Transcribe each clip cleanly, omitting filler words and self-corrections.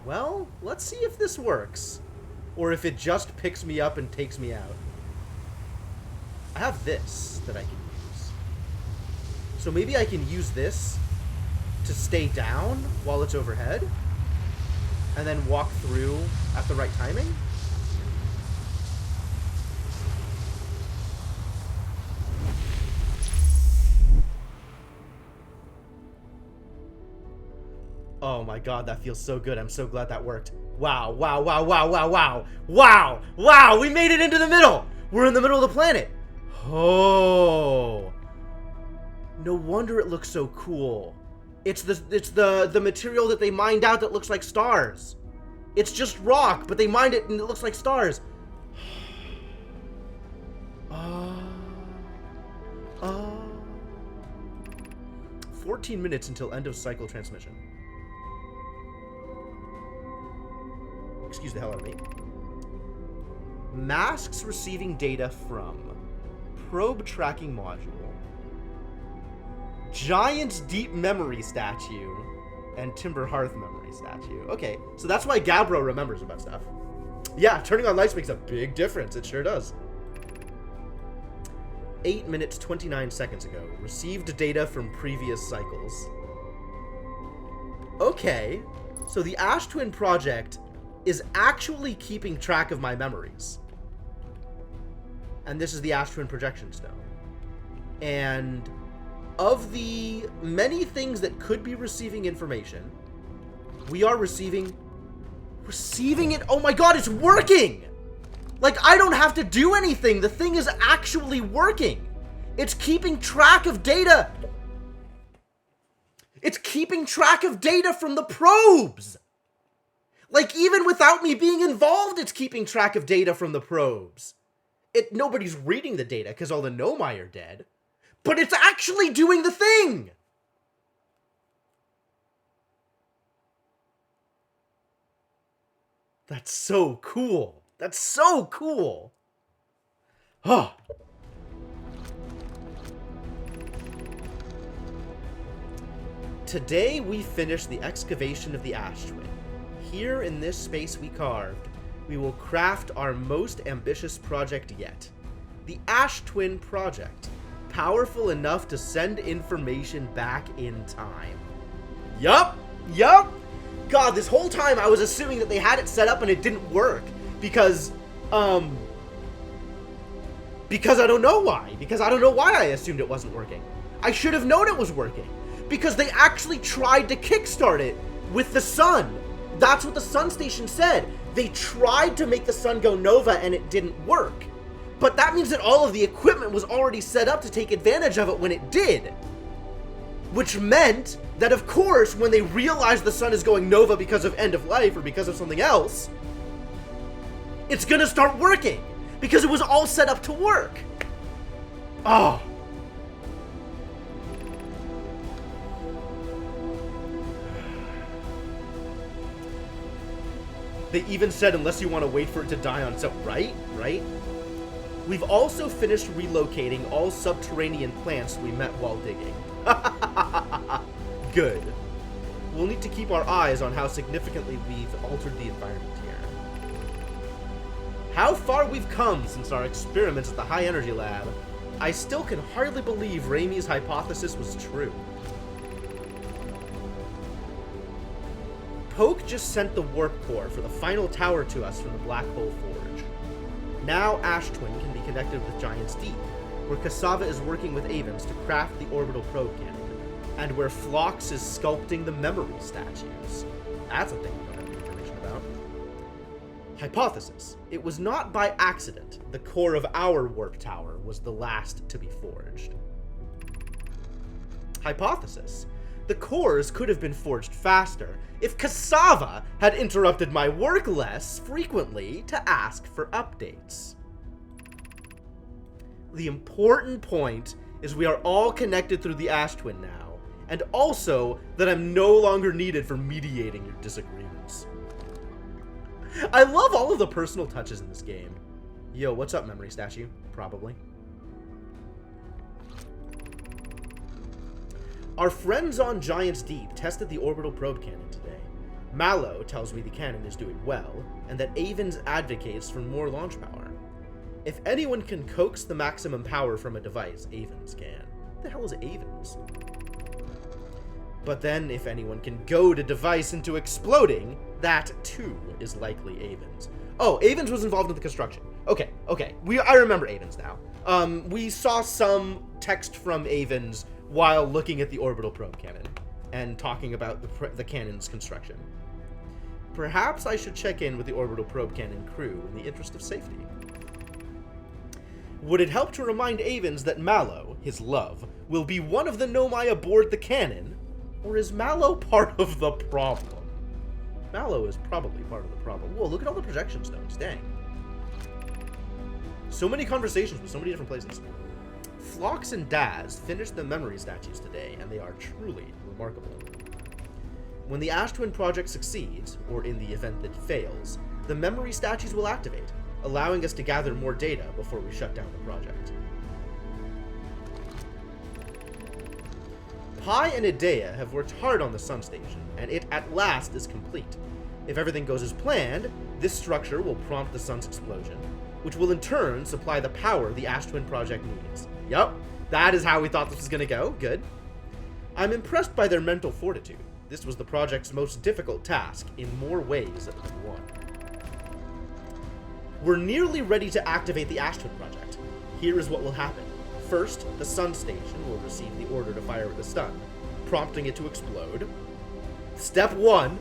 Well, let's see if this works. Or if it just picks me up and takes me out. I have this that I can use. So maybe I can use this to stay down while it's overhead. And then walk through at the right timing. Oh my god, that feels so good. I'm so glad that worked. Wow, wow, wow, wow, wow, wow. Wow, wow, we made it into the middle. We're in the middle of the planet. Oh. No wonder it looks so cool. It's the material that they mined out that looks like stars. It's just rock, but they mined it and it looks like stars. 14 minutes until end of cycle transmission. Excuse the hell out of me. Masks receiving data from probe tracking module, giant deep memory statue, and timber hearth memory statue. Okay, so that's why Gabbro remembers about stuff. Yeah, turning on lights makes a big difference. It sure does. 8 minutes 29 seconds ago. Received data from previous cycles. Okay, so the Ash Twin project is actually keeping track of my memories. And this is the Ash Twin projection stone. And of the many things that could be receiving information, we are receiving it. Oh my god, it's working! Like, I don't have to do anything. The thing is actually working. It's keeping track of data. It's keeping track of data from the probes. Like, even without me being involved, it's keeping track of data from the probes. Nobody's reading the data because all the Nomai are dead. But it's actually doing the thing! That's so cool. That's so cool. Oh. Today we finish the excavation of the Ash Twin. Here in this space we carved, we will craft our most ambitious project yet. The Ash Twin Project. Powerful enough to send information back in time. Yup! Yup! God, this whole time I was assuming that they had it set up and it didn't work. Because I don't know why. Because I don't know why I assumed it wasn't working. I should have known it was working. Because they actually tried to kickstart it with the sun. That's what the sun station said. They tried to make the sun go nova and it didn't work. But that means that all of the equipment was already set up to take advantage of it when it did. Which meant that, of course, when they realize the sun is going nova because of end of life or because of something else, it's gonna start working. Because it was all set up to work. Oh. They even said, unless you want to wait for it to die on itself. Right? Right? We've also finished relocating all subterranean plants we met while digging. Good. We'll need to keep our eyes on how significantly we've altered the environment here. How far we've come since our experiments at the High Energy Lab. I still can hardly believe Raimi's hypothesis was true. Poke just sent the warp core for the final tower to us from the Black Hole Forge. Now Ash Twin can be connected with Giant's Deep, where Cassava is working with Avens to craft the orbital probe cannon, and where Phlox is sculpting the memory statues. That's a thing we don't have any information about. Hypothesis. It was not by accident the core of our warp tower was the last to be forged. Hypothesis. The cores could have been forged faster if Cassava had interrupted my work less frequently to ask for updates. The important point is we are all connected through the Ash Twin now, and also that I'm no longer needed for mediating your disagreements. I love all of the personal touches in this game. Yo, what's up, memory statue? Probably. Our friends on Giant's Deep tested the orbital probe cannon today. Mallow tells me the cannon is doing well, and that Avens advocates for more launch power. If anyone can coax the maximum power from a device, Avens can. What the hell is Avens? But then, if anyone can goad a device into exploding, that too is likely Avens. Oh, Avens was involved in the construction. Okay. I remember Avens now. We saw some text from Avens while looking at the orbital probe cannon and talking about the cannon's construction. Perhaps I should check in with the orbital probe cannon crew in the interest of safety. Would it help to remind Avens that Mallow, his love, will be one of the Nomai aboard the cannon, or is Mallow part of the problem? Mallow is probably part of the problem. Whoa, look at all the projection stones, dang. So many conversations with so many different places. Phlox and Daz finished the memory statues today, and they are truly remarkable. When the Ash Twin project succeeds, or in the event that it fails, the memory statues will activate, allowing us to gather more data before we shut down the project. Pi and Idea have worked hard on the Sun Station, and it at last is complete. If everything goes as planned, this structure will prompt the Sun's explosion, which will in turn supply the power the Ash Twin project needs. Yup, that is how we thought this was gonna go. Good. I'm impressed by their mental fortitude. This was the project's most difficult task in more ways than one. We're nearly ready to activate the Ash Twin project. Here is what will happen. First, the Sun Station will receive the order to fire at the Sun, prompting it to explode. Step 1,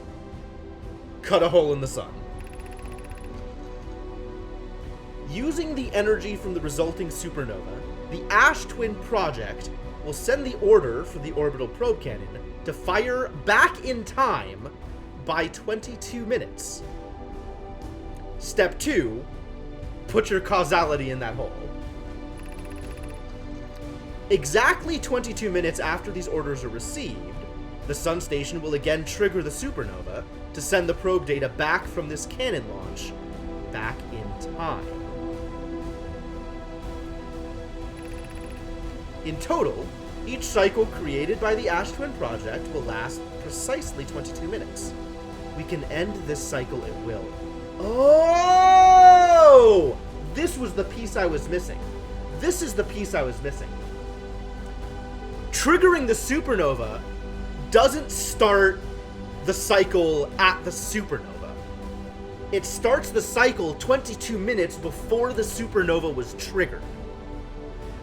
cut a hole in the Sun. Using the energy from the resulting supernova, the Ash Twin project will send the order for the orbital probe cannon to fire back in time by 22 minutes. Step 2, put your causality in that hole. Exactly 22 minutes after these orders are received, the Sun Station will again trigger the supernova to send the probe data back from this cannon launch back in time. In total, each cycle created by the Ash Twin project will last precisely 22 minutes. We can end this cycle at will. Oh! This was the piece I was missing. This is the piece I was missing. Triggering the supernova doesn't start the cycle at the supernova. It starts the cycle 22 minutes before the supernova was triggered.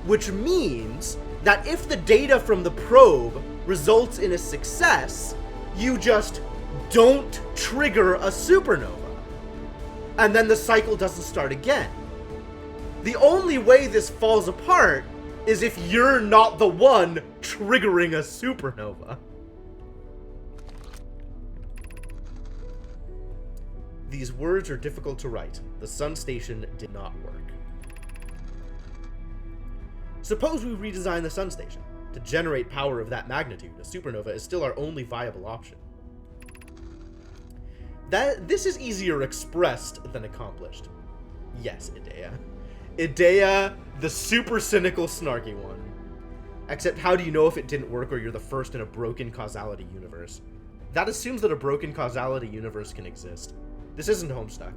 Which means that if the data from the probe results in a success, you just don't trigger a supernova. And then the cycle doesn't start again. The only way this falls apart is if you're not the one triggering a supernova. These words are difficult to write. The Sun Station did not work. Suppose we redesign the Sun Station. To generate power of that magnitude, a supernova is still our only viable option. This is easier expressed than accomplished. Yes, Idea. Idea, the super cynical, snarky one. Except how do you know if it didn't work or you're the first in a broken causality universe? That assumes that a broken causality universe can exist. This isn't Homestuck.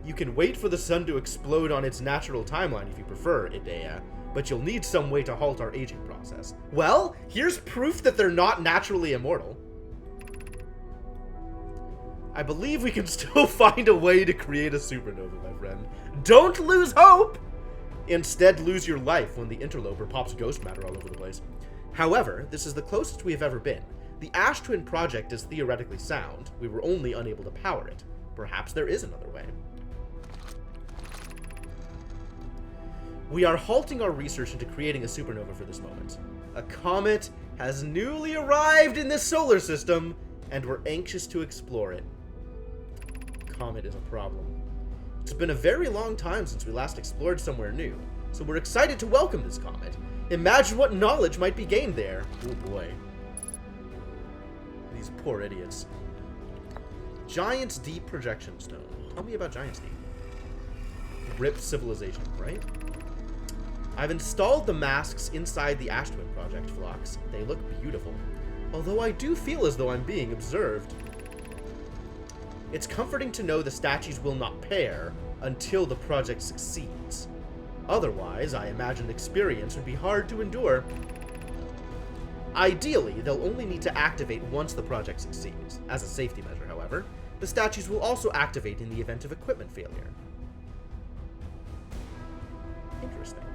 You can wait for the sun to explode on its natural timeline if you prefer, Idea, but you'll need some way to halt our aging process. Well, here's proof that they're not naturally immortal. I believe we can still find a way to create a supernova, my friend. Don't lose hope! Instead, lose your life when the interloper pops ghost matter all over the place. However, this is the closest we have ever been. The Ash Twin project is theoretically sound. We were only unable to power it. Perhaps there is another way. We are halting our research into creating a supernova for this moment. A comet has newly arrived in this solar system, and we're anxious to explore it. Comet is a problem. It's been a very long time since we last explored somewhere new, so we're excited to welcome this comet. Imagine what knowledge might be gained there. Oh boy. These poor idiots. Giant's Deep Projection Stone. Tell me about Giant's Deep. Ripped civilization, right? I've installed the masks inside the Ash Twin project, Phlox. They look beautiful. Although I do feel as though I'm being observed. It's comforting to know the statues will not pair until the project succeeds. Otherwise, I imagine the experience would be hard to endure. Ideally, they'll only need to activate once the project succeeds. As a safety measure, however, the statues will also activate in the event of equipment failure. Interesting.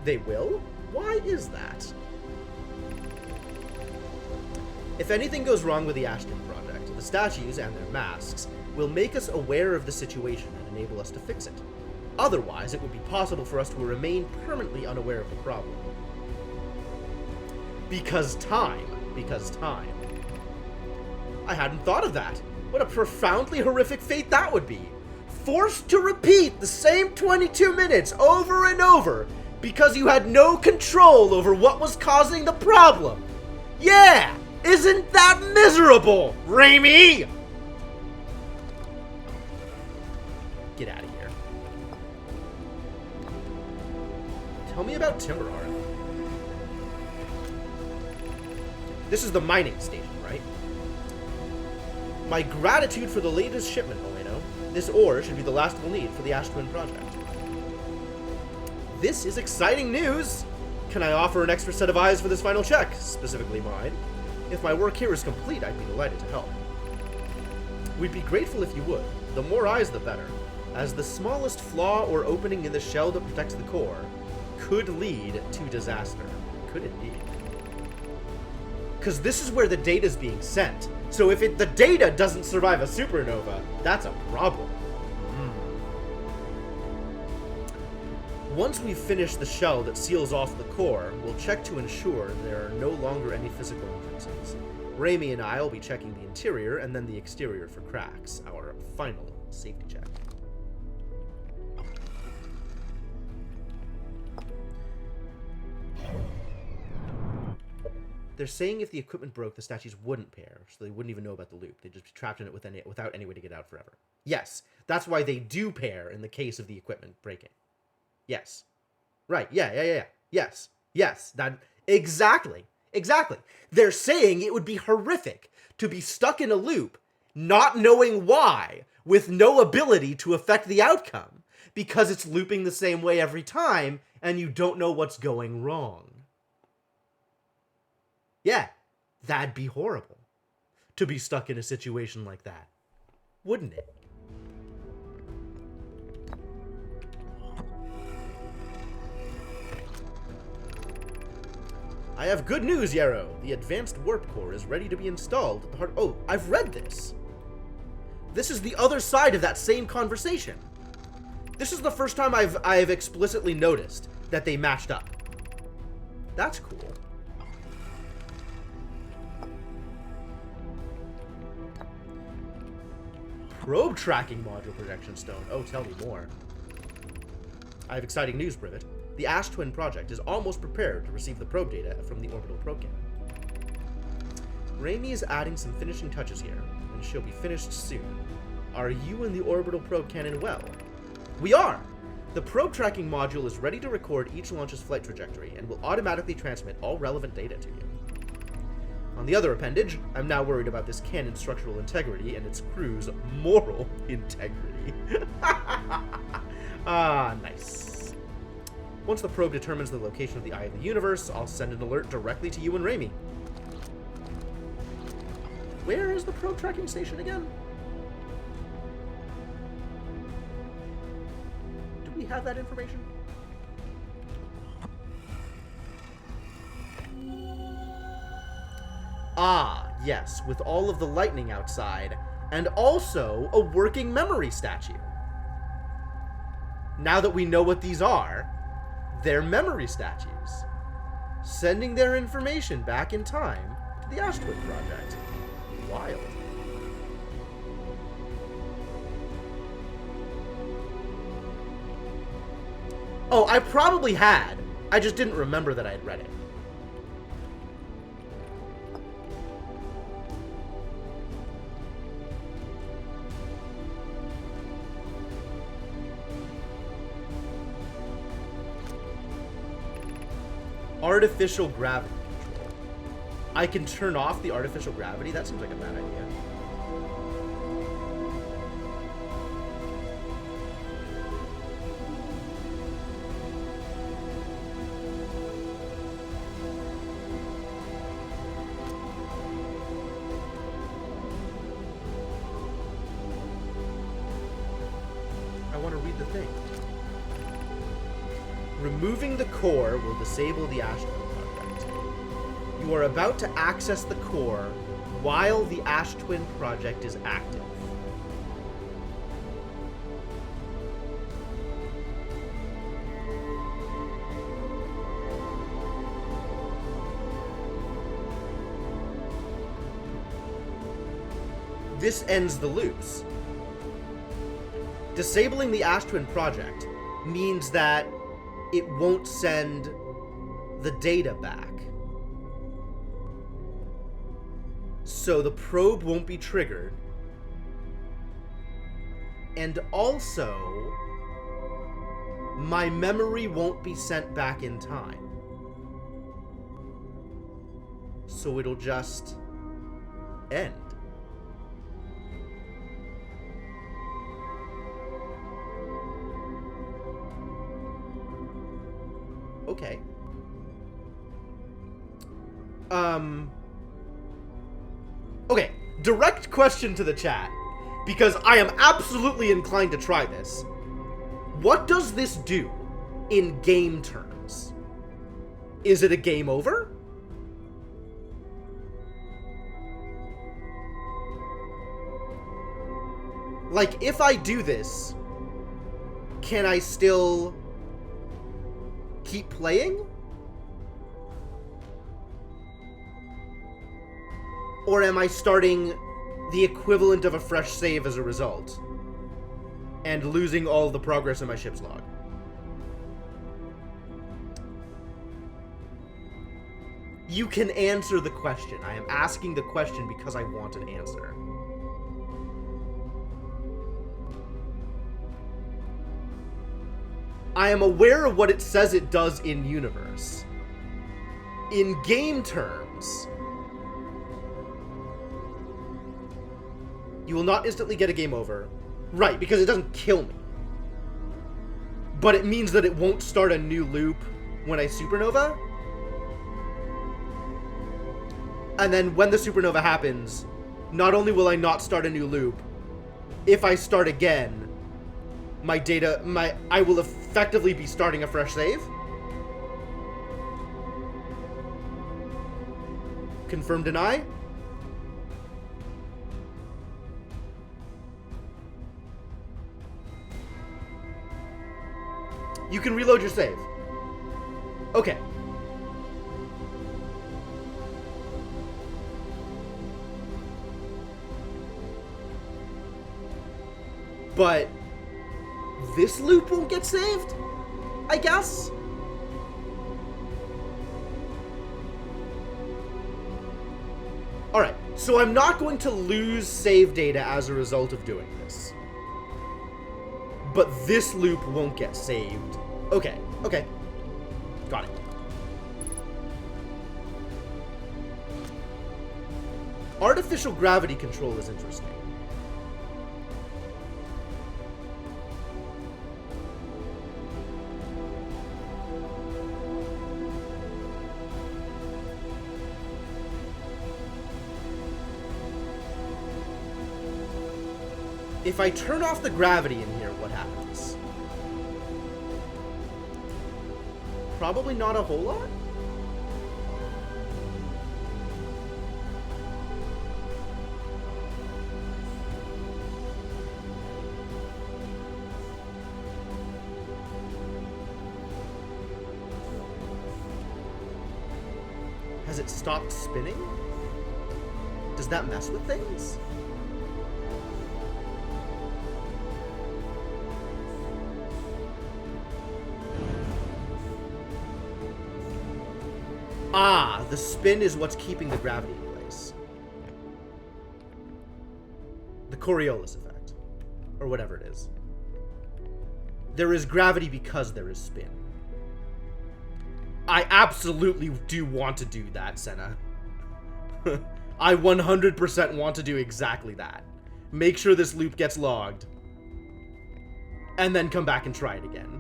They will? Why is that? If anything goes wrong with the Ashton project, the statues and their masks will make us aware of the situation and enable us to fix it. Otherwise, it would be possible for us to remain permanently unaware of the problem. Because time. I hadn't thought of that. What a profoundly horrific fate that would be. Forced to repeat the same 22 minutes over and over because you had no control over what was causing the problem. Yeah! Isn't that miserable, Raimi? Get out of here. Tell me about Timberhearth. This is the mining station, right? My gratitude for the latest shipment, Ueno. This ore should be the last we'll need for the Ash Twin project. This is exciting news! Can I offer an extra set of eyes for this final check, specifically mine? If my work here is complete, I'd be delighted to help. We'd be grateful if you would. The more eyes, the better, as the smallest flaw or opening in the shell that protects the core could lead to disaster. Could indeed. Because this is where the data's being sent. So if the data doesn't survive a supernova, that's a problem. Once we've finished the shell that seals off the core, we'll check to ensure there are no longer any physical hindrances. Raimi and I will be checking the interior and then the exterior for cracks, our final safety check. They're saying if the equipment broke, the statues wouldn't pair, so they wouldn't even know about the loop. They'd just be trapped in it without any way to get out forever. Yes, that's why they do pair in the case of the equipment breaking. Yes. Right, yeah. Yes. That, exactly. They're saying it would be horrific to be stuck in a loop, not knowing why, with no ability to affect the outcome, because it's looping the same way every time, and you don't know what's going wrong. Yeah, that'd be horrible, to be stuck in a situation like that. Wouldn't it? I have good news, Yarrow. The advanced warp core is ready to be installed at the heart. Oh, I've read this. This is the other side of that same conversation. This is the first time I've explicitly noticed that they matched up. That's cool. Probe tracking module projection stone. Oh, tell me more. I have exciting news, Privet. The Ash Twin project is almost prepared to receive the probe data from the orbital probe cannon. Raimi is adding some finishing touches here, and she'll be finished soon. Are you and the orbital probe cannon well? We are! The probe tracking module is ready to record each launch's flight trajectory and will automatically transmit all relevant data to you. On the other appendage, I'm now worried about this cannon's structural integrity and its crew's moral integrity. Ah, nice. Once the probe determines the location of the Eye of the Universe, I'll send an alert directly to you and Raimi. Where is the probe tracking station again? Do we have that information? Ah, yes, with all of the lightning outside, and also a working memory statue. Now that we know what these are, they're memory statues, sending their information back in time to the Ash Twin project. Wild. Oh, I probably had. I just didn't remember that I had read it. Artificial gravity control. I can turn off the artificial gravity? That seems like a bad idea. I want to read the thing. Removing the core will disable the Ash Twin project. You are about to access the core while the Ash Twin project is active. This ends the loops. Disabling the Ash Twin project means that it won't send the data back. So the probe won't be triggered. And also, my memory won't be sent back in time. So it'll just end. Okay. Okay, direct question to the chat, because I am absolutely inclined to try this. What does this do in game terms? Is it a game over? Like, if I do this, can I still keep playing? Or am I starting the equivalent of a fresh save as a result? And losing all the progress in my ship's log? You can answer the question. I am asking the question because I want an answer. I am aware of what it says it does in universe. In game terms, you will not instantly get a game over. Right, because it doesn't kill me. But it means that it won't start a new loop when I supernova. And then when the supernova happens, not only will I not start a new loop, if I start again, I will effectively be starting a fresh save. Confirm, deny. You can reload your save. Okay. But this loop won't get saved, I guess? Alright, so I'm not going to lose save data as a result of doing this. But this loop won't get saved. Okay, okay. Got it. Artificial gravity control is interesting. If I turn off the gravity in here, what happens? Probably not a whole lot? Has it stopped spinning? Does that mess with things? Ah, the spin is what's keeping the gravity in place. The Coriolis effect. Or whatever it is. There is gravity because there is spin. I absolutely do want to do that, Senna. I 100% want to do exactly that. Make sure this loop gets logged. And then come back and try it again.